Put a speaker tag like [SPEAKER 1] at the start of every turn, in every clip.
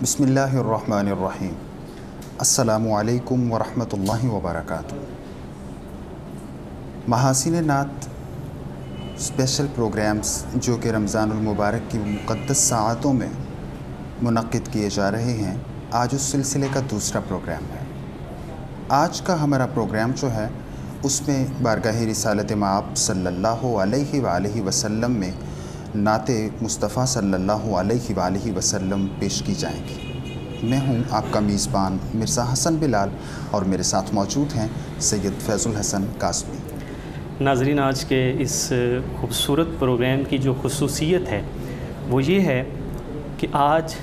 [SPEAKER 1] बिस्मिल्लाहिर्रहमानिर्रहीम। अस्सलामु अलैकुम वरहमतुल्लाहि वबरकातुहू। महासिन नात स्पेशल प्रोग्राम्स जो कि रमज़ानुल मुबारक की मुक़द्दस साअतों में मुनक़्क़िद किए जा रहे हैं, आज उस सिलसिले का दूसरा प्रोग्राम है। आज का हमारा प्रोग्राम जो है उसमें बारगाह रिसालत माब सल्लल्लाहु अलैहि वालैहि वसल्लम में नाते मुस्तफ़ा सल्लल्लाहु अलैहि वालैहि वसल्लम पेश की जाएंगी। मैं हूं आपका मेज़बान मिर्ज़ा हसन बिलाल और मेरे साथ मौजूद हैं सैयद फैज़ुल हसन कासमी।
[SPEAKER 2] नाज़रीन, आज के इस खूबसूरत प्रोग्राम की जो खुसूसियत है वो ये है कि आज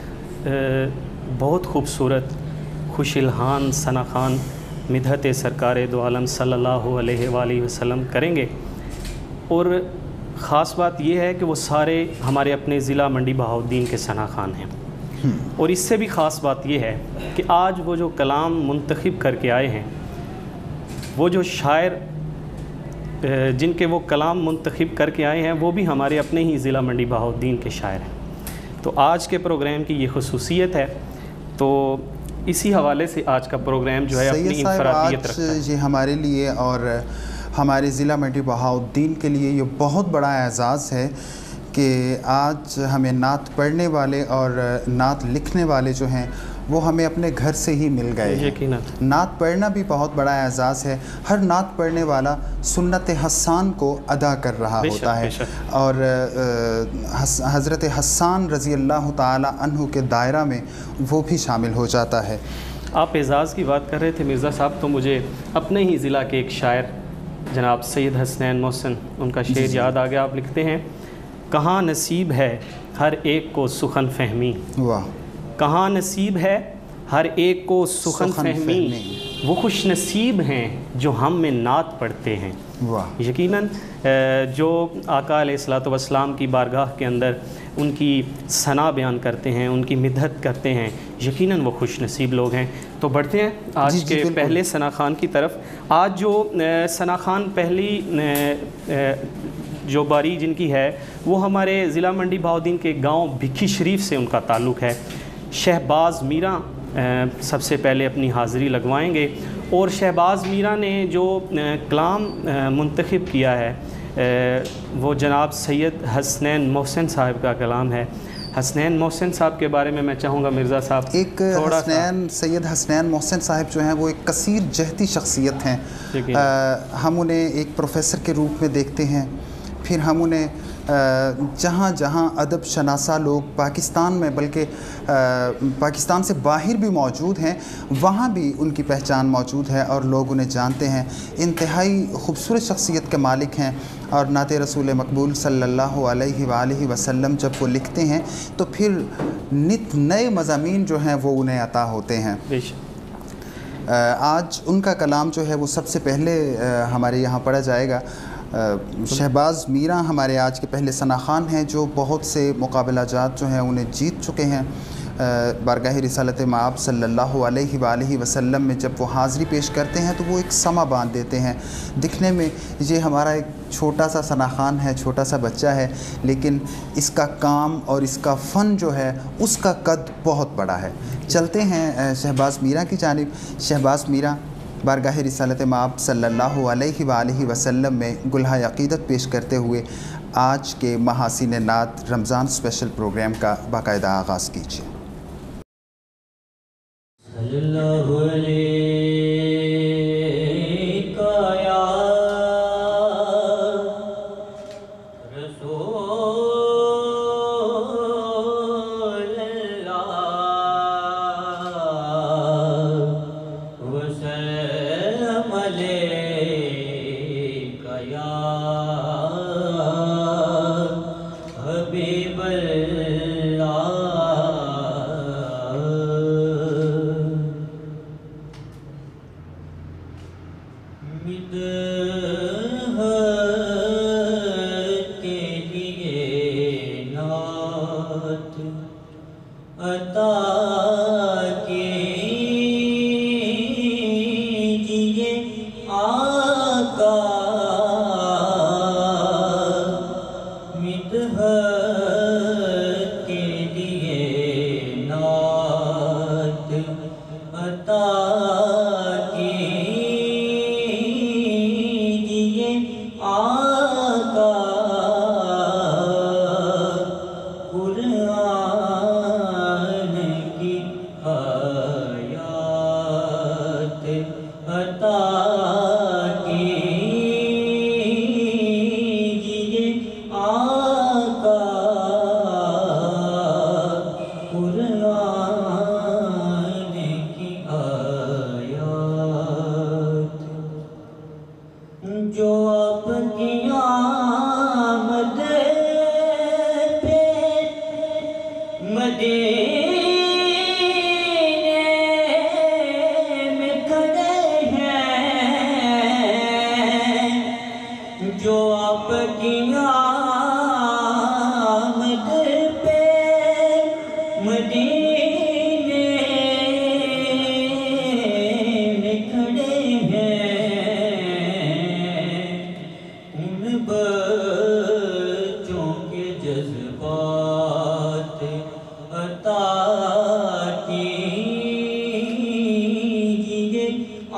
[SPEAKER 2] बहुत खूबसूरत खुशिलहान सना खान मिदहत सरकार दो आलम सल्लल्लाहु अलैहि वसल्लम करेंगे। और ख़ास बात यह है कि वो सारे हमारे अपने ज़िला मंडी बहाउद्दीन के सना खान हैं। और इससे भी ख़ास बात यह है कि आज वो जो कलाम मुंतखब करके आए हैं, वो जो शायर जिनके वो कलाम मुंतखब करके आए हैं, वो भी हमारे अपने ही ज़िला मंडी बहाउद्दीन के शायर हैं। तो आज के प्रोग्राम की ये खुसूसियत है। तो इसी हवाले से आज का प्रोग्राम जो है अपनी इंफरादियत रखता है।
[SPEAKER 1] ये हमारे लिए और हमारे ज़िला मंडी बहाउद्दीन के लिए ये बहुत बड़ा एज़ाज़ है कि आज हमें नात पढ़ने वाले और नात लिखने वाले जो हैं वो हमें अपने घर से ही मिल गए हैं। नात पढ़ना भी बहुत बड़ा एज़ाज़ है। हर नात पढ़ने वाला सुन्नत हस्सान को अदा कर रहा होता है और हज़रत हस्सान रज़ी अल्लाह ताला अन्हु के दायरा में वो भी शामिल हो जाता है।
[SPEAKER 2] आप एज़ाज़ की बात कर रहे थे मिर्ज़ा साहब, तो मुझे अपने ही ज़िला के एक शायर जनाब सैयद हसनैन मोहसिन, उनका शेर याद आ गया। आप लिखते हैं, कहाँ नसीब है हर एक को सुखन फहमी। वाह। कहाँ नसीब है हर एक को सुखन फहमी, वो खुश नसीब हैं जो हम में नात पढ़ते हैं। वाह। यकीनन जो आका अलैहिस्सलातु वस्सलाम की बारगाह के अंदर उनकी सना बयान करते हैं, उनकी मिदहत करते हैं, यकीनन वो खुश नसीब लोग हैं। तो बढ़ते हैं आज के पहले सना खान की तरफ। आज जो सना खान पहली जो बारी जिनकी है वो हमारे ज़िला मंडी बहाउद्दीन के गांव भिक्खी शरीफ से उनका ताल्लुक़ है। शहबाज़ मीरा सबसे पहले अपनी हाज़िरी लगवाएंगे। और शहबाज़ मीरा ने जो कलाम मुंतखब किया है वो जनाब सैयद हसनैन मोहसिन साहब का कलाम है। हसनैन मोहसिन साहब के बारे में मैं चाहूँगा मिर्ज़ा साहब
[SPEAKER 1] एक सैयद हसनैन मोहसिन साहब जो हैं वो एक कसीर जहती शख्सियत हैं। हम उन्हें एक प्रोफेसर के रूप में देखते हैं, फिर हम उन्हें जहाँ जहाँ अदब शनासा लोग पाकिस्तान में बल्कि पाकिस्तान से बाहर भी मौजूद हैं, वहाँ भी उनकी पहचान मौजूद है और लोग उन्हें जानते हैं। इंतहाई खूबसूरत शख्सियत के मालिक हैं और नाते रसूल मकबूल सल्लल्लाहु अलैहि वसल्लम जब वो लिखते हैं तो फिर नित नए मज़ामीन जो हैं वो उन्हें अता होते हैं। आज उनका कलाम जो है वो सबसे पहले हमारे यहाँ पढ़ा जाएगा। शहबाज़ मीरा हमारे आज के पहले सना खान हैं जो बहुत से मुकाबला जात जो हैं उन्हें जीत चुके हैं। बारगाह रिसालत माब सल्लल्लाहु अलैहि वसल्लम में जब वो हाज़िरी पेश करते हैं तो वो एक समा बांध देते हैं। दिखने में ये हमारा एक छोटा सा सना खान है, छोटा सा बच्चा है, लेकिन इसका काम और इसका फ़न जो है उसका कद बहुत बड़ा है। चलते हैं शहबाज़ मीरा की जानिब। शहबाज़ मीरा बारगाह रिसालत माब सल्लल्लाहु अलैहि वसल्लम में गुलहा अक़ीदत पेश करते हुए आज के महासिन नात रमज़ान स्पेशल प्रोग्राम का बाकायदा आगाज़ कीजिए।
[SPEAKER 3] के लिए ना में खड़े हैं जो आपकी आमद पे मदीने में खड़े हैं। उन बच्चों के जज्बात अता कीजिए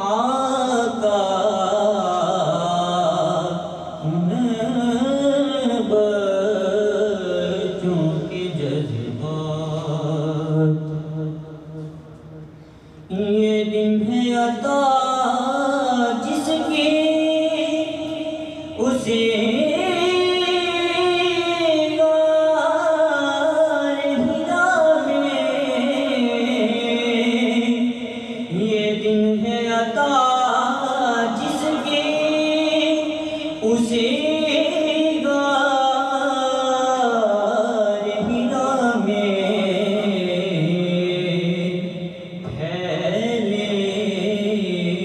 [SPEAKER 3] आका। उन बच्चों के जज्बात, ये दिन है अता जिसकी उसे उसे गार हिरा में फैले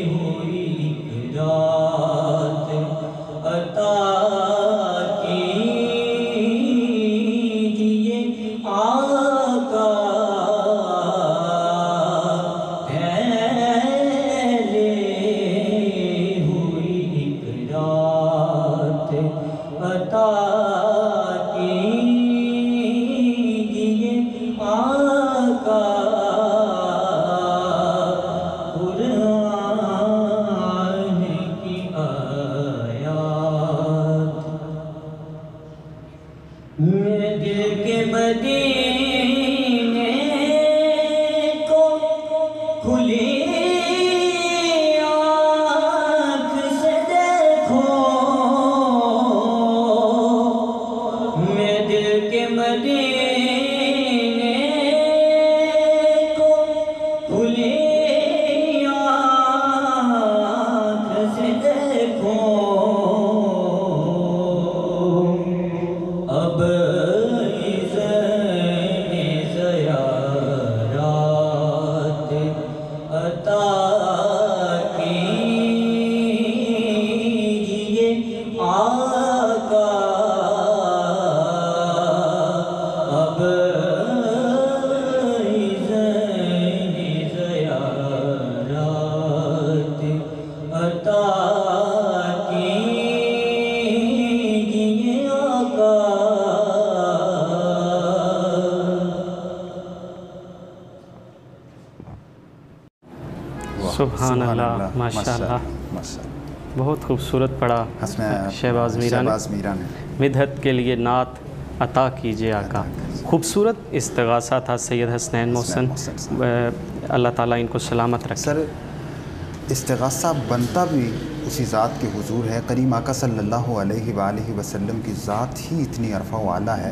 [SPEAKER 3] हुई रात अता कीजिए आका। फैले हुई रात अता कीजिए आका। कुरान की आयात मैं दिल के मदीने को खुली आँख से देखो। मैं दिल के मदीने को खुली आँख से देखो। अब इज़्ने ज़यारात अता कीजिए आका। अब इज़्ने ज़यारात अता कीजिए आका।
[SPEAKER 2] सुभान अल्लाह, माशाअल्लाह। बहुत खूबसूरत पढ़ा शहबाज मीरा ने। मिदहत के लिए नात अता कीजिए आका। खूबसूरत इस्तिग़ासा था सैयद हसनैन मोहसन, अल्लाह ताला इनको सलामत रखे।
[SPEAKER 1] सर इस्तिग़ासा बनता भी उसी ज़ात के हुजूर है। करीम आका सल्लल्लाहु अलैहि वसल्लम की ज़ात ही इतनी अरफ़ा व आला है।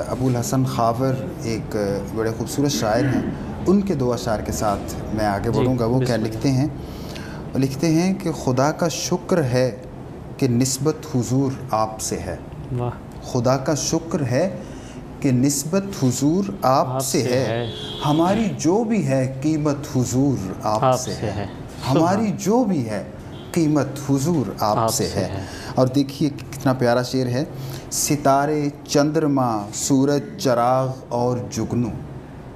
[SPEAKER 1] अबुल हसन खावर एक बड़े खूबसूरत शायर हैं, उनके दो अशार के साथ मैं आगे बढ़ूँगा। वो क्या लिखते हैं कि खुदा का शुक्र है कि निस्बत हुजूर आपसे है।
[SPEAKER 2] वाह।
[SPEAKER 1] खुदा का शुक्र है कि निस्बत हुजूर आपसे है। हमारी जो भी है कीमत हुजूर आपसे है। हमारी जो भी है कीमत हुजूर आपसे है। और देखिए कितना प्यारा शेर है। सितारे चंद्रमा सूरज चराग और जुगनू,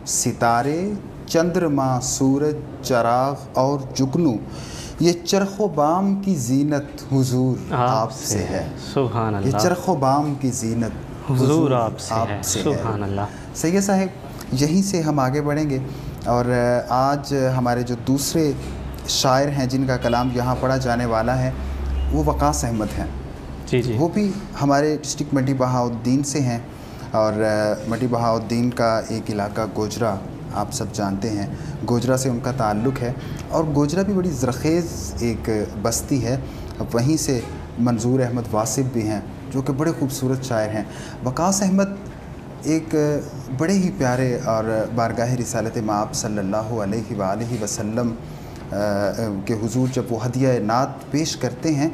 [SPEAKER 1] सितारे चंद्रमा सूरज चराग और जुगनू, ये चरखो बाम की जीनत हुजूर आपसे है।
[SPEAKER 2] सुभान अल्लाह।
[SPEAKER 1] ये चरखो बाम की जीनत
[SPEAKER 2] हुजूर आपसे है। सुभान अल्लाह।
[SPEAKER 1] सैयद साहब, यहीं से हम आगे बढ़ेंगे और आज हमारे जो दूसरे शायर हैं जिनका कलाम यहाँ पढ़ा जाने वाला है वो वकास अहमद हैं।
[SPEAKER 2] जी जी।
[SPEAKER 1] वो भी हमारे डिस्ट्रिक्ट मंडी बहाउद्दीन से हैं और मंडी बहाउद्दीन का एक इलाका गोजरा आप सब जानते हैं। गोजरा से उनका ताल्लुक़ है और गोजरा भी बड़ी ज़रख़ेज़ एक बस्ती है। वहीं से मंजूर अहमद वासिफ़ भी हैं जो कि बड़े खूबसूरत शायर हैं। वकास अहमद एक बड़े ही प्यारे और बारगाह रिसालत माब सल्लल्लाहु अलैहि वसल्लम के हुजूर जब वो हदिया नात पेश करते हैं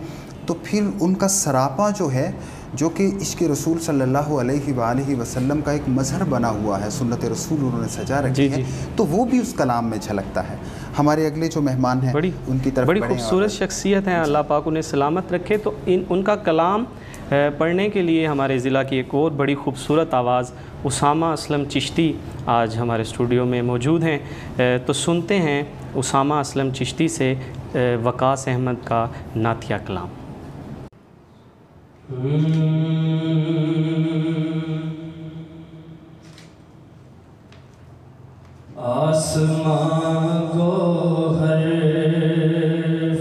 [SPEAKER 1] तो फिर उनका सरापा जो है जो कि इश्क़ रसूल सल्लल्लाहु अलैहि वसल्लम का एक मज़हर बना हुआ है, सुन्नत रसूल उन्होंने सजा रखी है, तो वो भी उस कलाम में झलकता है। हमारे अगले जो मेहमान हैं उनकी तरफ
[SPEAKER 2] बड़ी खूबसूरत शख्सियत हैं, अल्लाह पाक उन्हें सलामत रखे। तो उनका कलाम पढ़ने के लिए हमारे ज़िला की एक और बड़ी खूबसूरत आवाज़ उसामा असलम चिश्ती आज हमारे स्टूडियो में मौजूद हैं। तो सुनते हैं उसामा असलम चिश्ती से वकास अहमद का नातिया कलाम।
[SPEAKER 3] आसमां गोहर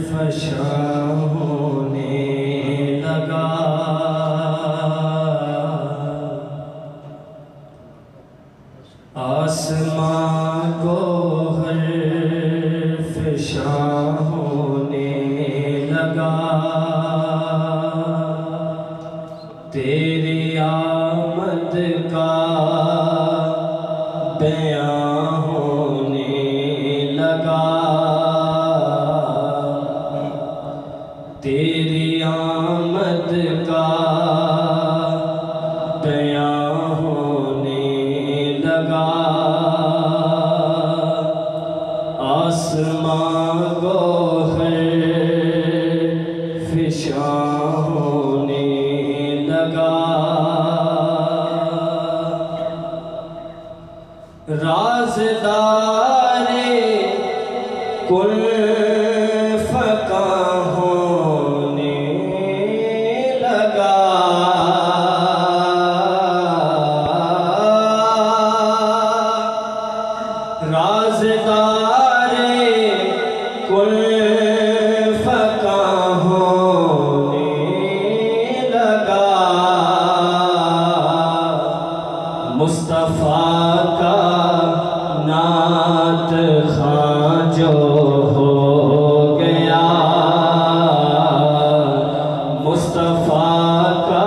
[SPEAKER 3] फशा होने लगा, आसमां गोहर फशा होने लगा, तेरी आमद का बयां होने लगा, तेरी आमद का बयां होने लगा, आसमां गोहर फिशा होने लगा, राज़दारे कुल फ़क़ा होने लगा, राज़दारे कुल फ़क़ा होने लगा, मुस्तफ़ा का नात ख़ां जो हो गया, मुस्तफ़ा का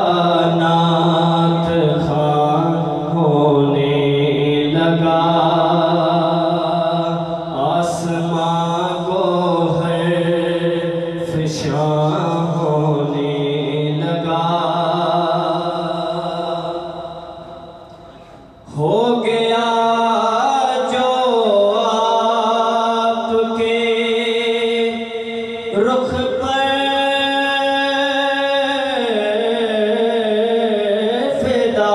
[SPEAKER 3] नात ख़ां होने लगा, आसमां गोहर फिशा होने लगा, हो गया जो आपके रुख पर फिदा,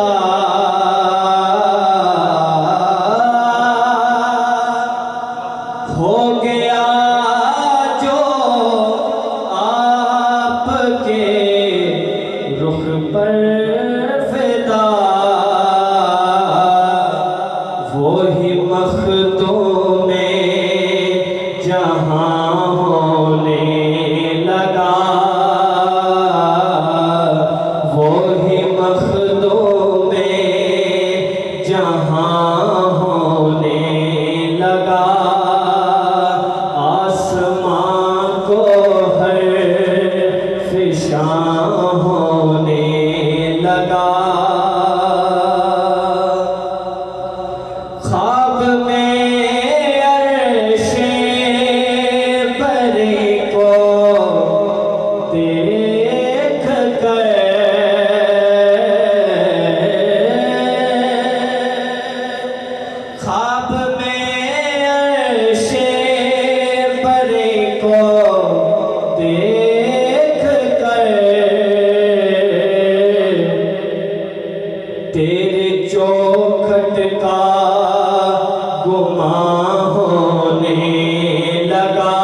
[SPEAKER 3] हो गया जो आपके रुख पर फिदा, वो ही मखदूम जहां होने लगा, वो ही मखदूम जहां होने लगा, आसमां को हर फिशा होने लगा, ख्वाब में अर्शे बरी को देख कर, ख्वाब में अर्शे बरी को देख कर, तेरे चौखट का गुमां होने लगा,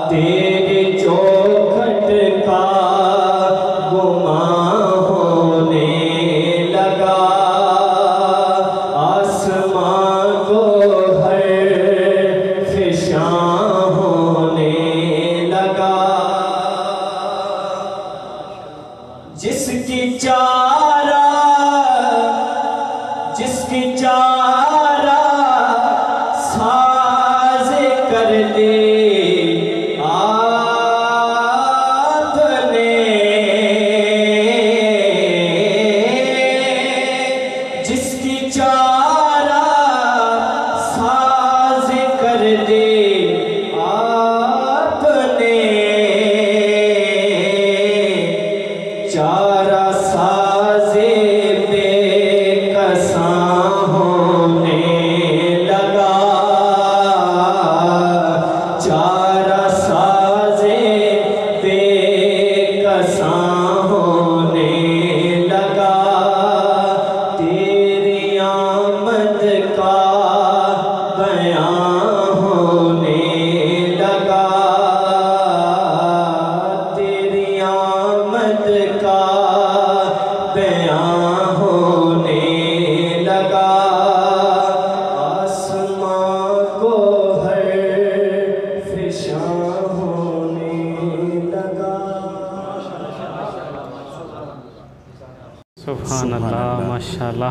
[SPEAKER 3] तेरे चौखट का गुमां होने लगा, आसमां गोहर फिशा होने लगा, जिसकी चारा साज कर दे आपने, जिसकी चारा साज कर दे आपने,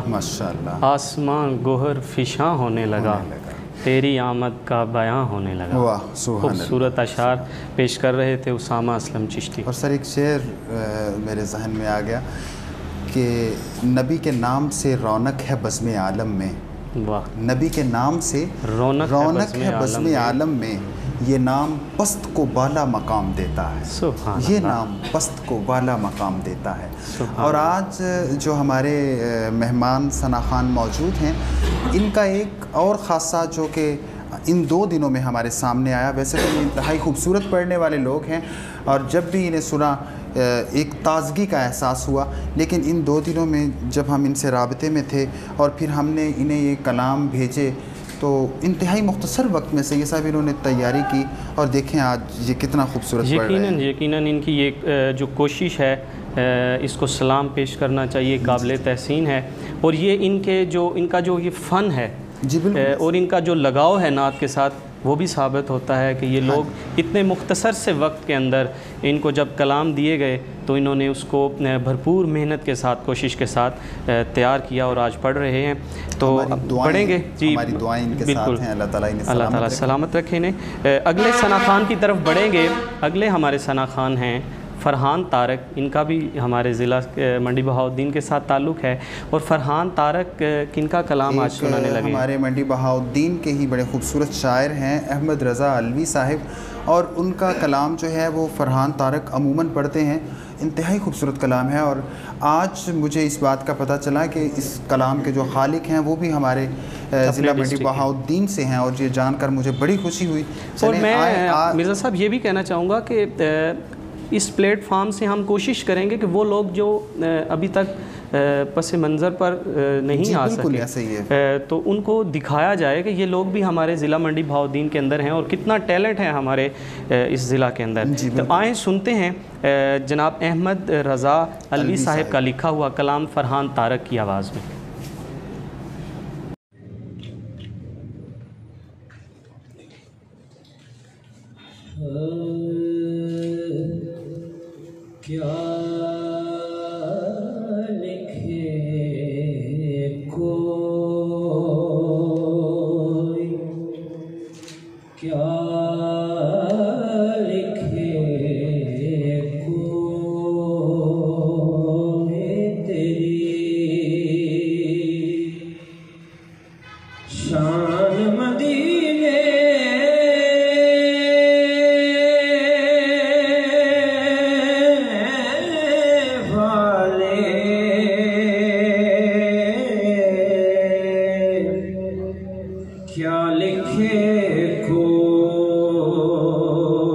[SPEAKER 1] माशाअल्लाह।
[SPEAKER 2] आसमां गोहर फिशा होने लगा, तेरी आमद का बयां होने लगा।
[SPEAKER 1] वाह, सुभान अल्लाह।
[SPEAKER 2] खूबसूरत अशार पेश कर रहे थे उसामा असलम चिश्ती।
[SPEAKER 1] और सर एक शेर मेरे जहन में आ गया कि नबी के नाम से रौनक है बज़्म आलम में।
[SPEAKER 2] वाह।
[SPEAKER 1] नबी के नाम से रौनक है बज़्म आलम में, ये नाम पस्त को बाला मकाम देता है।
[SPEAKER 2] सुभान
[SPEAKER 1] ये
[SPEAKER 2] अल्लाह।
[SPEAKER 1] नाम पस्त को बाला मकाम देता है।
[SPEAKER 2] सुभान
[SPEAKER 1] और आज जो हमारे मेहमान सना खान मौजूद हैं, इनका एक और ख़ासा जो कि इन 2 दिनों में हमारे सामने आया। वैसे तो ये इंतहाई खूबसूरत पढ़ने वाले लोग हैं और जब भी इन्हें सुना एक ताज़गी का एहसास हुआ, लेकिन इन 2 दिनों में जब हम इनसे राबते में थे और फिर हमने इन्हें ये कलाम भेजे तो इंतहाई मुख्तसर वक्त में से ये सब इन्होंने तैयारी की और देखें आज ये कितना खूबसूरत पढ़ रहे हैं।
[SPEAKER 2] यकीनन इनकी ये जो कोशिश है इसको सलाम पेश करना चाहिए, काबिल तहसीन है। और ये इनका जो ये फ़न है
[SPEAKER 1] जी बिल्कुल,
[SPEAKER 2] और इनका जो लगाव है नात के साथ, वो भी साबित होता है कि ये लोग इतने मुख्तसर से वक्त के अंदर इनको जब कलाम दिए गए तो इन्होंने उसको भरपूर मेहनत के साथ, कोशिश के साथ तैयार किया और आज पढ़ रहे हैं। तो पढ़ेंगे जी,
[SPEAKER 1] हमारी दुआएं इनके
[SPEAKER 2] बिल्कुल,
[SPEAKER 1] साथ हैं।
[SPEAKER 2] अल्लाह ताला सलामत रखे इन्हें। अगले सना खान की तरफ बढ़ेंगे। अगले हमारे सना खान हैं फ़रहान तारक। इनका भी हमारे ज़िला मंडी बहाउद्दीन के साथ ताल्लुक़ है। और फ़रहान तारक किनका कलाम आज सुनाने लगे?
[SPEAKER 1] हमारे मंडी बहाउद्दीन के ही बड़े खूबसूरत शायर हैं अहमद रज़ा अलवी साहिब, और उनका कलाम जो है वो फ़रहान तारक अमूमन पढ़ते हैं। इंतहाई खूबसूरत कलाम है और आज मुझे इस बात का पता चला कि इस कलाम के जो खालिक हैं वो भी हमारे ज़िला मंडी बहाउद्दीन से हैं और ये जानकर मुझे बड़ी खुशी हुई।
[SPEAKER 2] और मैं मिर्ज़ा साहब ये भी कहना चाहूँगा कि इस प्लेटफार्म से हम कोशिश करेंगे कि वो लोग जो अभी तक पस मंज़र पर नहीं आ सके,
[SPEAKER 1] ऐसे ही है,
[SPEAKER 2] तो उनको दिखाया जाए कि ये लोग भी हमारे ज़िला मंडी बहाउद्दीन के अंदर हैं और कितना टैलेंट है हमारे इस ज़िला के अंदर। तो आए सुनते हैं जनाब अहमद रज़ा अलवी साहिब का लिखा हुआ कलाम फ़रहान तारक की आवाज़ में।
[SPEAKER 3] क्या लिखे कोई, क्या लिखे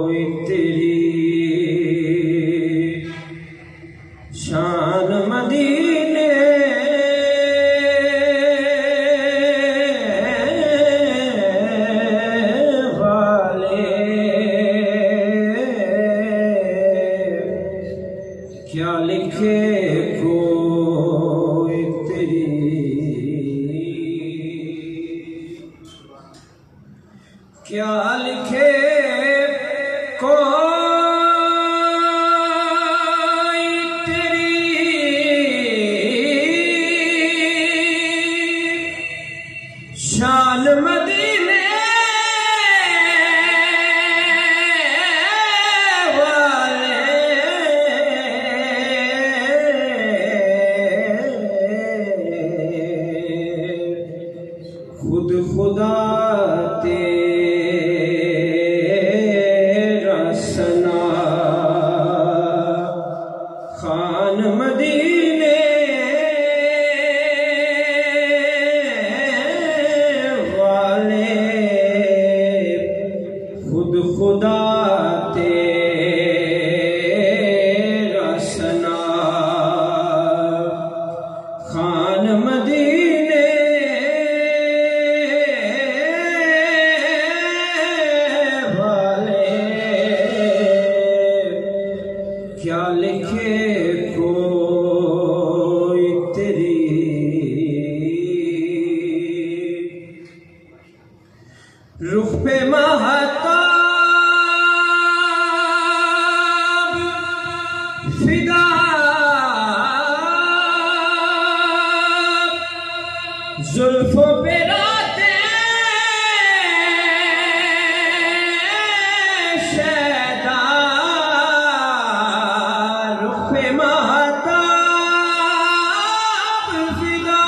[SPEAKER 3] कोई, तेरी शान मदीने जुल्फों पे रातें शैदा रुख पे महताब फिदा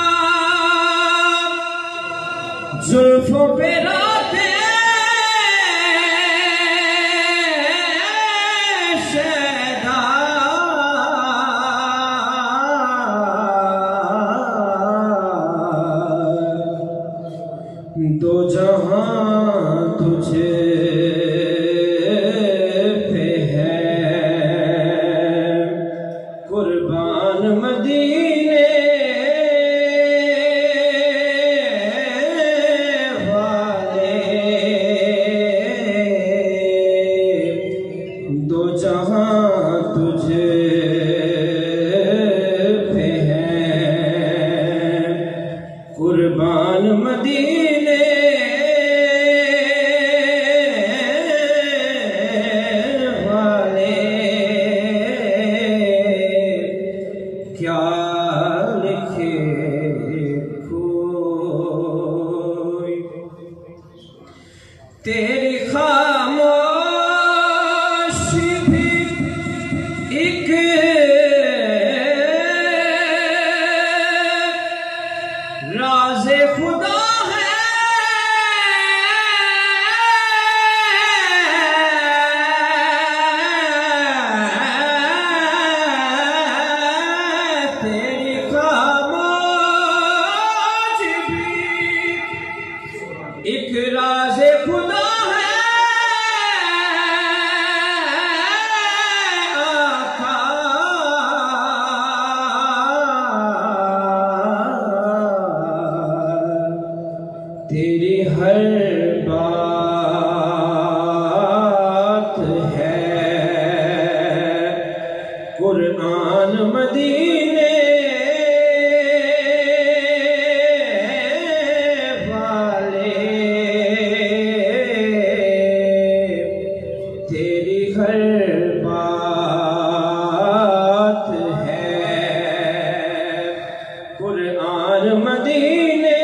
[SPEAKER 3] जुल्फों पे रातें दो जहां तुझे पे है कुर्बान मदीने वाले दो जहां तुझे पे है कुर्बान मदीने क्या लिखे कोई तेरी खामोशी भी एक राज़े खुदा है एक राज़े खुदा है आका तेरी हर बात है कुरान मदीने हर बात है कुरान मदीने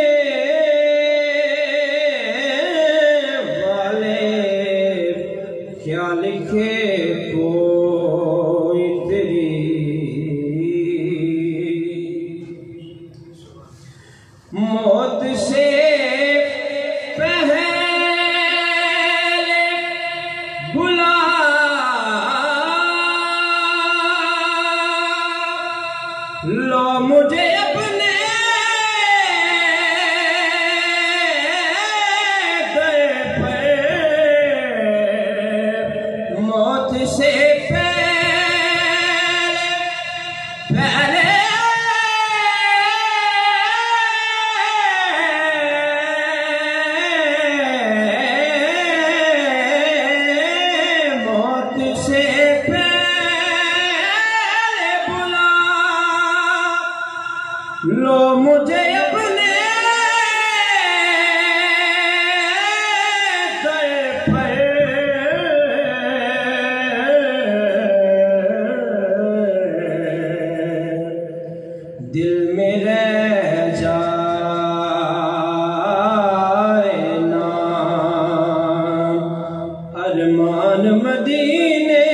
[SPEAKER 3] वाले क्या लिखे कोई तेरी मौत से पहले बुला लो मुझे अपने दर पर मौत से पहले मौत से लो मुझे अपने दर पर दिल में रह जाए ना अरमान मदीने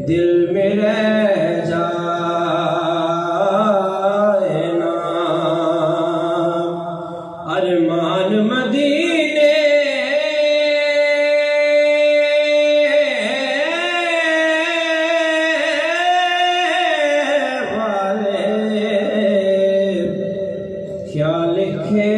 [SPEAKER 3] दिल में रह जाए ना अरमान मदीने वाले क्या लिखे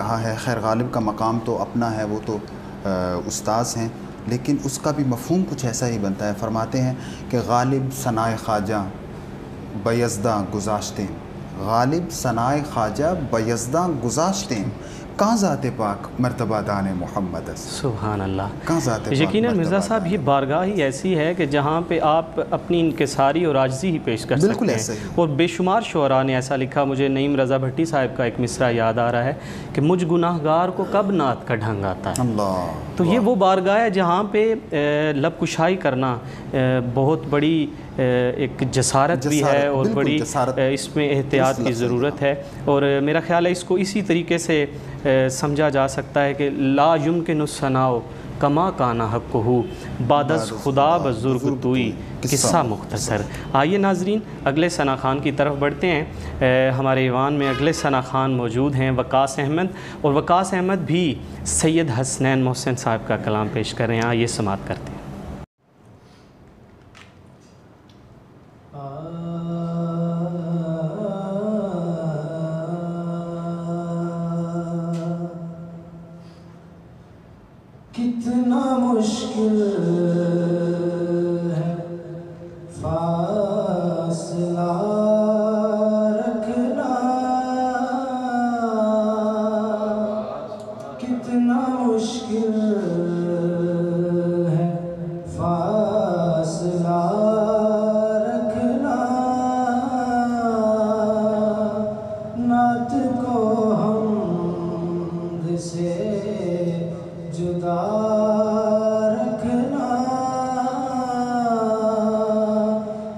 [SPEAKER 1] कहा है। खैर गालिब का मकाम तो अपना है, वो तो उस्ताद हैं, लेकिन उसका भी मफ़हूम कुछ ऐसा ही बनता है। फरमाते हैं कि गालिब सनाए ख्वाजा बयज़दा गुज़ाश्ते, गालिब सनाए ख्वाजा बयज़दा गुज़ाश्ते, कहाँ ज़ाते पाक मर्तबा दाने मोहम्मद।
[SPEAKER 2] सुभान अल्लाह।
[SPEAKER 1] कहाँ ज़ाते पाक
[SPEAKER 2] यकीनन मिर्ज़ा
[SPEAKER 1] मर्तबा
[SPEAKER 2] साहब, ये बारगाह ही ऐसी है कि जहाँ पे आप अपनी इनकिसारी और आजिज़ी ही पेश कर सकते हैं। और बेशुमार शुअरा ने ऐसा लिखा, मुझे नईम रज़ा भट्टी साहब का एक मिसरा याद आ रहा है कि मुझ गुनाहगार को कब नात का ढंग आता है।
[SPEAKER 1] अल्लाह।
[SPEAKER 2] तो ये वो बारगाह है जहाँ पे लब कुशाई करना बहुत बड़ी एक जसारत भी है और बड़ी इसमें एहतियात की ज़रूरत है। और मेरा ख़्याल है इसको इसी तरीके से समझा जा सकता है कि ला युमकिनु सनाओ कमा काना हक़्क़ुहु बादस खुदा बज़ुर्ग तुई किस्सा मुख्तसर। आइए नाजरीन, अगले सना खान की तरफ बढ़ते हैं। हमारे ईवान में अगले सना खान मौजूद हैं वकास अहमद, और वकास अहमद भी सैयद हसनैन मोहसिन साहब का कलाम पेश कर रहे हैं। आइए समात करते हैं।
[SPEAKER 4] कितना मुश्किल है फासला रखना, कितना मुश्किल है फासला रखना। नात को हमद से जुदा रखना,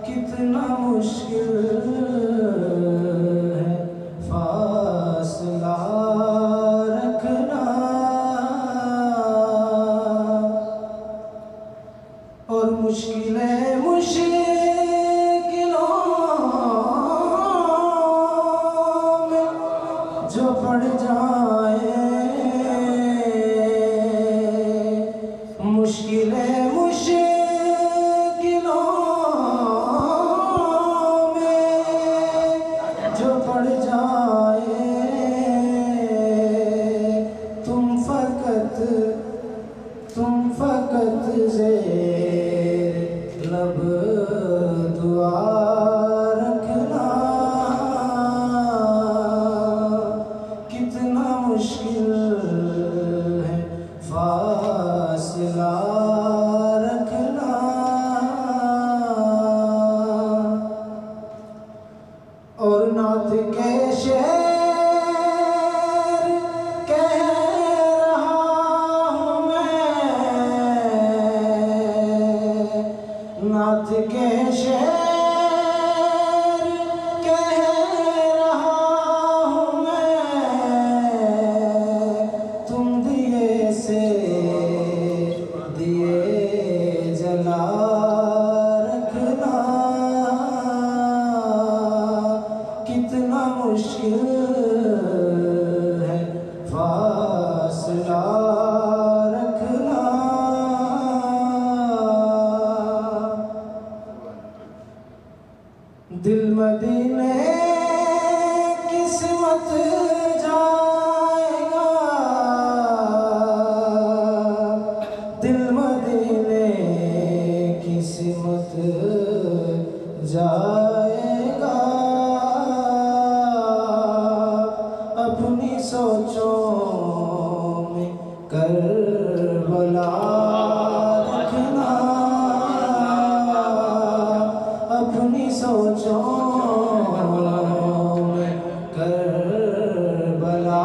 [SPEAKER 4] कितना मुश्किल है फासला रखना। और मुश्किलें मुश्किलों में जो पड़ जाए, मुश्किलें मुश्किलों में जो पड़ जाए, तुम फकत ज़ेर लब दुआ रखना। कितना मुश्किल है फासला रखना। और नात के शेर कह रहा हूँ मैं, नात के शेर कह रहा हूँ मैं। तुम दिए से दिए जला रखना। कितना मुश्किल है फासला रखना। दिल मदीने किस्मत जाएगा, दिल मदीने किस्मत जाएगा। अपनी सोचों में करबला रखना, अपनी सोचों में करबला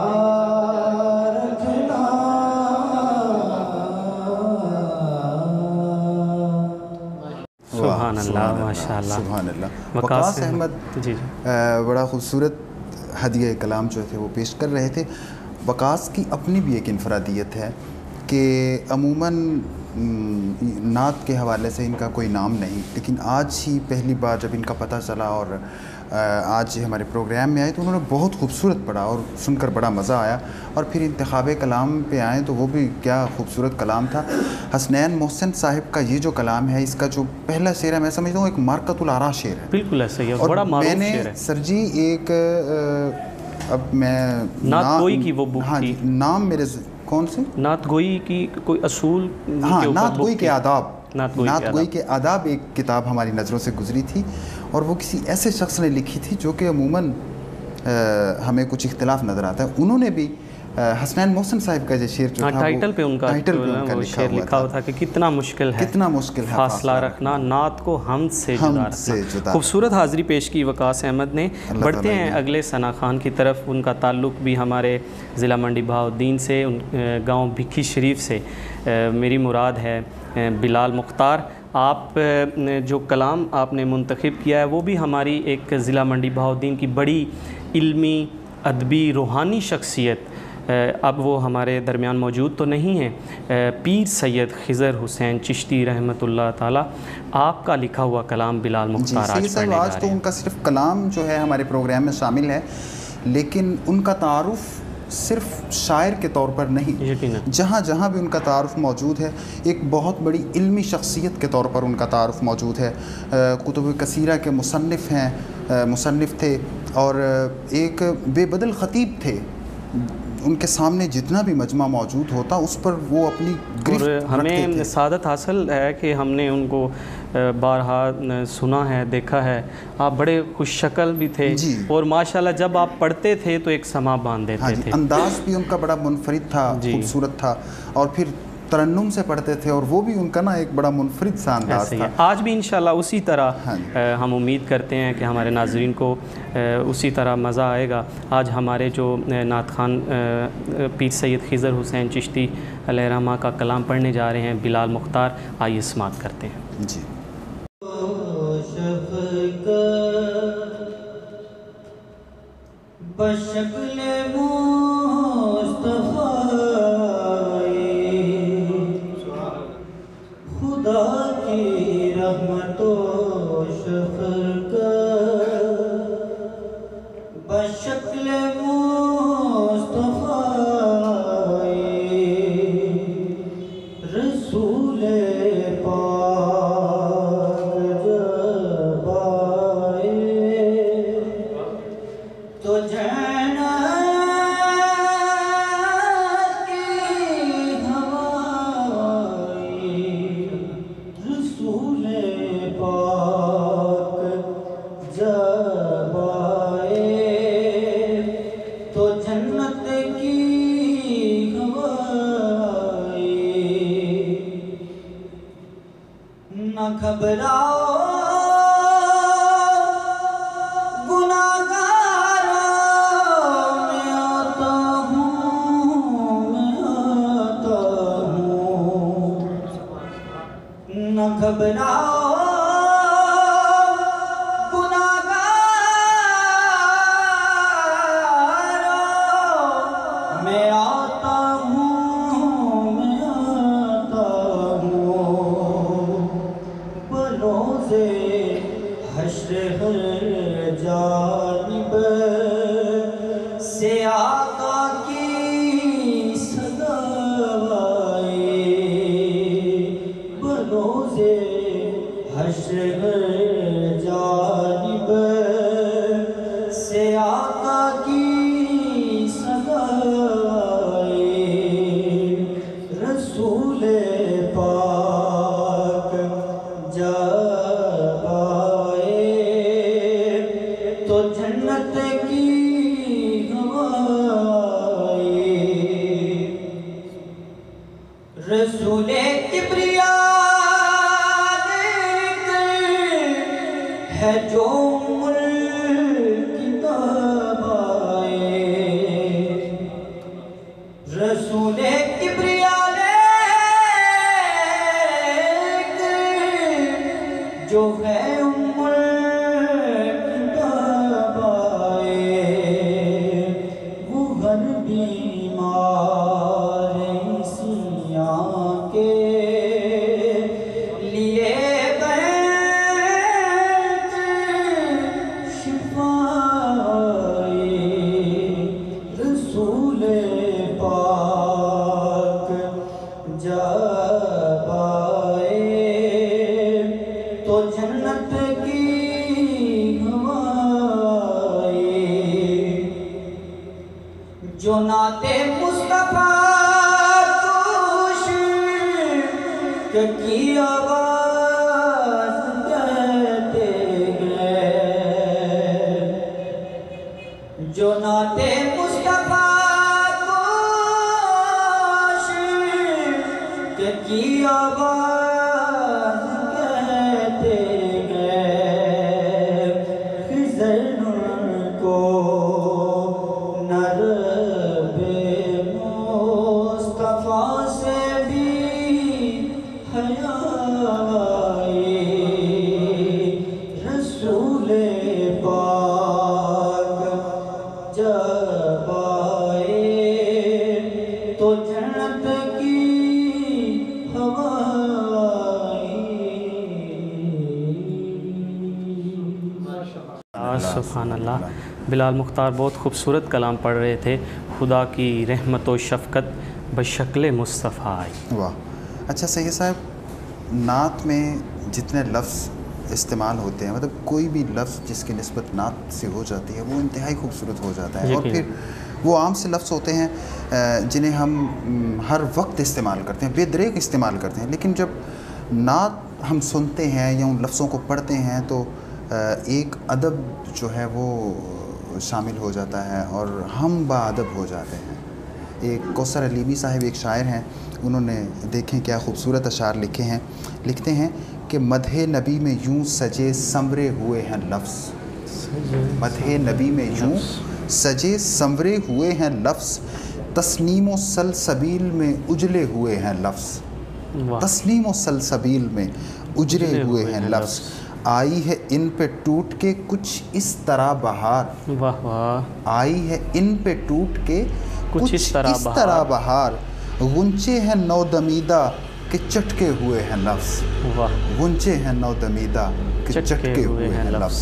[SPEAKER 4] रखना।
[SPEAKER 2] सुभान अल्लाह, माशाअल्लाह,
[SPEAKER 1] सुभान अल्लाह।
[SPEAKER 2] वकास
[SPEAKER 1] अहमद
[SPEAKER 2] जी
[SPEAKER 1] बड़ा खूबसूरत हदिया कलाम जो थे वो पेश कर रहे थे। वकास की अपनी भी एक इनफरादियत है कि अमूमन नात के हवाले से इनका कोई नाम नहीं, लेकिन आज ही पहली बार जब इनका पता चला और आज हमारे प्रोग्राम में आए तो उन्होंने बहुत खूबसूरत पढ़ा और सुनकर बड़ा मज़ा आया। और फिर इंतखाब कलाम पे आए तो वो भी क्या खूबसूरत कलाम था। हसनैन मोहसिन साहिब का ये जो कलाम है, इसका जो पहला शेर है, मैं समझता हूँ एक मार्कतुल आरा शेर है।
[SPEAKER 2] बिल्कुल ऐसा ही है,
[SPEAKER 1] और
[SPEAKER 2] बड़ा मारूफ शेर
[SPEAKER 1] मैंने
[SPEAKER 2] है।
[SPEAKER 1] सर जी एक अब मैं
[SPEAKER 2] नात गोई की वो बुक
[SPEAKER 1] हाँ
[SPEAKER 2] थी,
[SPEAKER 1] जी, नाम मेरे कौन से
[SPEAKER 2] नात गोई की कोई असूल,
[SPEAKER 1] हाँ, नात गोई के आदाब,
[SPEAKER 2] नात
[SPEAKER 1] गोई के आदाब एक किताब हमारी नज़रों से गुजरी थी। और वो किसी ऐसे शख्स ने लिखी थी जो कि अमूमन हमें कुछ इख्तिलाफ नज़र आता है। उन्होंने भी हसनैन मोहसिन साहिब का जो शेर जो था
[SPEAKER 2] टाइटल पे उनका
[SPEAKER 1] टाइटल पे
[SPEAKER 2] जो
[SPEAKER 1] उनका
[SPEAKER 2] वो शेर लिखा हुआ था कि कितना मुश्किल है फासला रखना नात को हम से जुदा रखना। खूबसूरत हाज़िरी पेश की वकास अहमद ने। बढ़ते हैं अगले सना खान की तरफ। उनका ताल्लुक़ भी हमारे ज़िला मंडी बहाउद्दीन से, गाँव भिक्की शरीफ से। मेरी मुराद है बिलाल मुख्तार। आप जो कलाम आपने मुंतखब किया है वो भी हमारी एक ज़िला मंडी बहाउद्दीन की बड़ी इल्मी अदबी रूहानी शख्सियत, अब वो हमारे दरमियान मौजूद तो नहीं है, पीर सैयद खिज़र हुसैन चिश्ती रहमतुल्लाह ताला, आपका लिखा हुआ कलाम बिलाल मुख्तार
[SPEAKER 1] आज तो उनका सिर्फ कलाम जो है हमारे प्रोग्राम में शामिल है, लेकिन उनका तारुफ़ सिर्फ शायर के तौर पर नहीं, जहाँ जहाँ भी उनका तारुफ़ मौजूद है एक बहुत बड़ी इल्मी शख्सियत के तौर पर उनका तारुफ़ मौजूद है। कुतुब कसीरा के मुसन्निफ़ हैं, मुसन्निफ़ थे और एक बेबदल ख़तीब थे। उनके सामने जितना भी मजमा मौजूद होता उस पर वो अपनी गिरफ्त
[SPEAKER 2] हमें सादत हासिल है कि हमने उनको बारहा सुना है, देखा है। आप बड़े खुश शक्ल भी थे और माशाल्लाह जब आप पढ़ते थे तो एक समा बांध देते थे।
[SPEAKER 1] अंदाज़ भी उनका बड़ा मुनफरिद था, खूबसूरत था, और फिर तरन्नुम से पढ़ते थे और वो भी उनका ना एक बड़ा मुनफरिद सा अंदाज़ था।
[SPEAKER 2] आज भी इंशाल्लाह उसी तरह हम उम्मीद करते हैं कि हमारे नाज़रीन को उसी तरह मज़ा आएगा। आज हमारे जो नात खान पीर सैयद खिज़र हुसैन चिश्ती अलैहिर्रहमा का कलाम पढ़ने जा रहे हैं बिलाल मुख्तार, आइए समाअत करते हैं
[SPEAKER 1] जी।
[SPEAKER 4] जो नाते मुस्तफा को की आवाज़ कहते हैं खिज़र को नरबे मुस्तफ़ा से भी हया आई रसूले पाक जब आए तो जन्नत की हवा
[SPEAKER 2] सुभान अल्लाह। बिलाल मुख्तार बहुत खूबसूरत कलाम पढ़ रहे थे। खुदा की रहमत व शफ़क़त बशक्ल मुस्तफ़ा आई।
[SPEAKER 1] वाह। अच्छा सैयद साहब, नात में जितने लफ्ज़ इस्तेमाल होते हैं, मतलब कोई भी लफ्ज़ जिसकी निस्बत नात से हो जाती है वो इंतहाई खूबसूरत हो जाता है। और फिर वो आम से लफ्ज़ होते हैं जिन्हें हम हर वक्त इस्तेमाल करते हैं, बेदरेक इस्तेमाल करते हैं, लेकिन जब नात हम सुनते हैं या उन लफ्ज़ों को पढ़ते हैं तो एक अदब जो है वो शामिल हो जाता है और हम बाअदब हो जाते हैं। एक कौसर अलीमी साहब एक शायर हैं, उन्होंने देखें क्या खूबसूरत अशार लिखे हैं। लिखते हैं कि मदहे नबी में यूं सजे संवरे हुए हैं लफ्ज़, मदहे नबी में यूं सजे संवरे हुए हैं लफ्ज़, तस्नीम सलसबील में उजले हुए हैं लफ्ज़, तस्नीम सलसबील में उजले हुए हैं लफ्ज़, आई है इन पे टूट के कुछ इस तरह बहार,
[SPEAKER 2] वाह वाह,
[SPEAKER 1] आई है इन पे टूट के कुछ इस तरह बहार, गुंचे हैं नौदमीदा के चटके हुए हैं लफ्ज़,
[SPEAKER 2] वाह,
[SPEAKER 1] गुंचे हैं नौदमीदा के चटके हुए हैं लफ्ज़।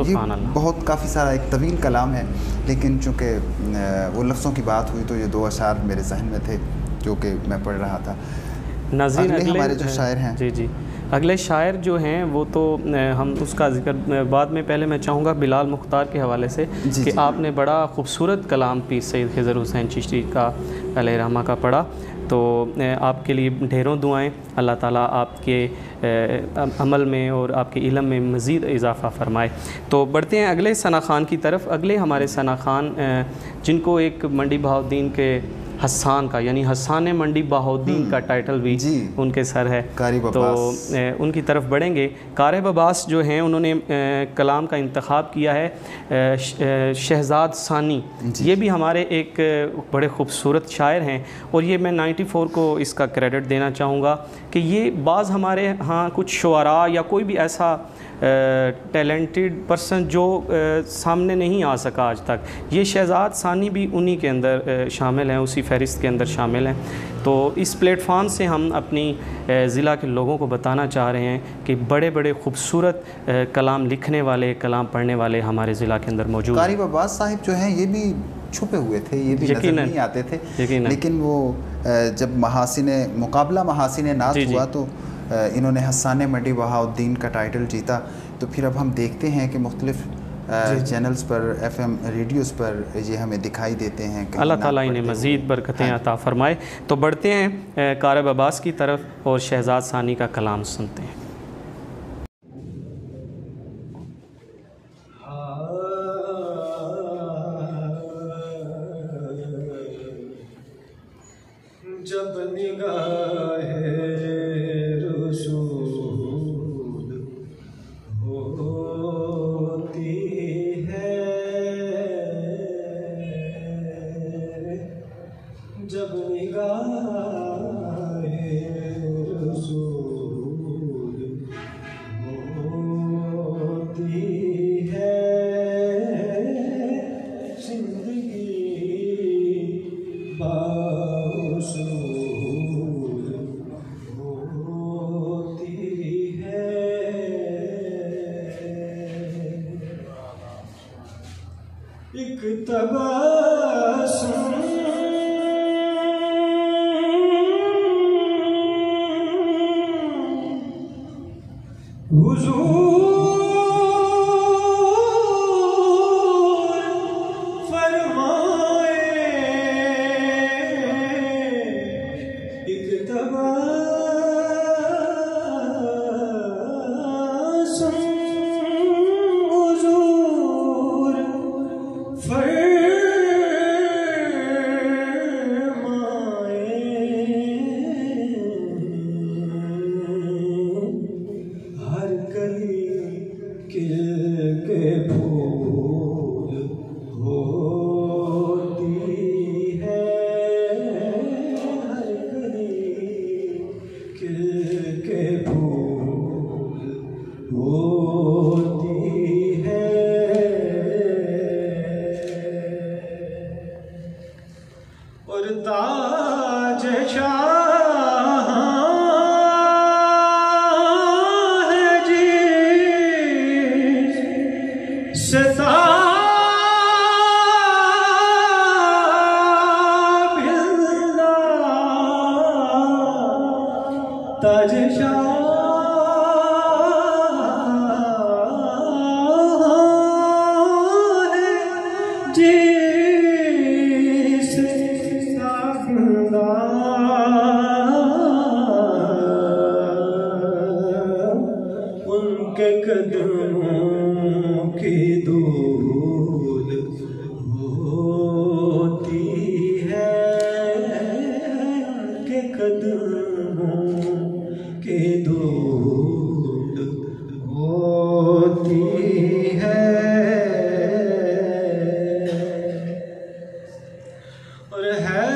[SPEAKER 1] ये बहुत काफ़ी सारा एक तवील कलाम है, लेकिन चूँकि वो लफ्ज़ों की बात हुई तो ये दो अशार मेरे जहन में थे जो कि मैं पढ़ रहा था।
[SPEAKER 2] नाज़रीन,
[SPEAKER 1] अगले हमारे जो शायर हैं,
[SPEAKER 2] जी जी, अगले शायर जो हैं वो तो हम उसका जिक्र बाद में, पहले मैं चाहूँगा बिलाल मुख्तार के हवाले से कि आपने बड़ा खूबसूरत कलाम पीर सैयद खिज़र हुसैन चिश्ती का अलैहिर्रहमा का पढ़ा, तो आपके लिए ढेरों दुआएं, अल्लाह ताला आपके अमल में और आपके इल्म में मज़ीद इजाफ़ा फ़रमाए। तो बढ़ते हैं अगले सना खान की तरफ। अगले हमारे सना खान जिनको एक मंडी बहाउद्दीन के हस्सान का, यानी हस्सान मंडी बहाउद्दीन का टाइटल भी उनके सर है, तो उनकी तरफ बढ़ेंगे। क़ारिब अब्बास जो हैं उन्होंने कलाम का इंतखाब किया है शहज़ाद सानी, ये भी हमारे एक बड़े ख़ूबसूरत शायर हैं और ये मैं 94 को इसका क्रेडिट देना चाहूँगा कि ये बाज़ हमारे यहाँ कुछ शुअरा या कोई भी ऐसा टैलेंटेड पर्सन जो सामने नहीं आ सका आज तक, ये शहज़ाद सानी भी उन्हीं के अंदर शामिल हैं, उसी फ़हरिस्त के अंदर शामिल हैं। तो इस प्लेटफार्म से हम अपनी ज़िला के लोगों को बताना चाह रहे हैं कि बड़े बड़े ख़ूबसूरत कलाम लिखने वाले, कलाम पढ़ने वाले हमारे ज़िला के अंदर मौजूद हैं।
[SPEAKER 1] क़ारिब अब्बास साहिब जो हैं ये भी छुपे हुए थे, ये भी नज़र नहीं आते थे, लेकिन वो जब मुकाबला महासिन नात हुआ तो इन्होंने हस्सान मंडी बहाउद्दीन का टाइटल जीता। तो फिर अब हम देखते हैं कि मुख्तलिफ़ चैनल्स पर, FM रेडियोज़ पर ये हमें दिखाई देते हैं।
[SPEAKER 2] अल्लाह ताला इन्हें मज़ीद बरकतें अता फ़रमाए। तो बढ़ते हैं क़ारिब अब्बास की तरफ और शहज़ाद सानी का कलाम सुनते हैं।
[SPEAKER 4] जब निगाहे रसूल होती है, जब निगाहे रसूल होती है, जिंदगी एक तबस्सुम हुजूर फरमाए, एक तबस्सुम हुजूर फरमाए, और ताज शाह है जी सता ताज शाह है जिस साखिंदा उनके कदमों की धूल होती है उनके कदमों की धूल होती है और है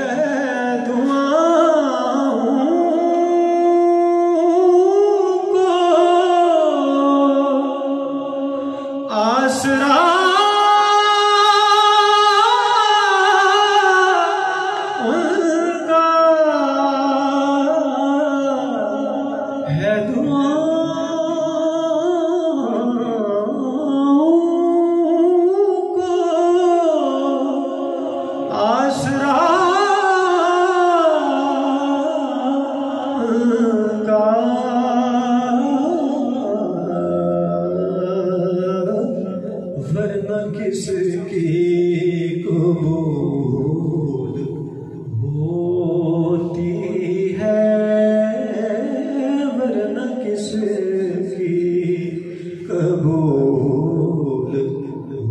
[SPEAKER 4] दुआओं को आसरा उनका है दुआओं को आसरा उनका वरना किसकी कबूल होती है वरना किसकी कबूल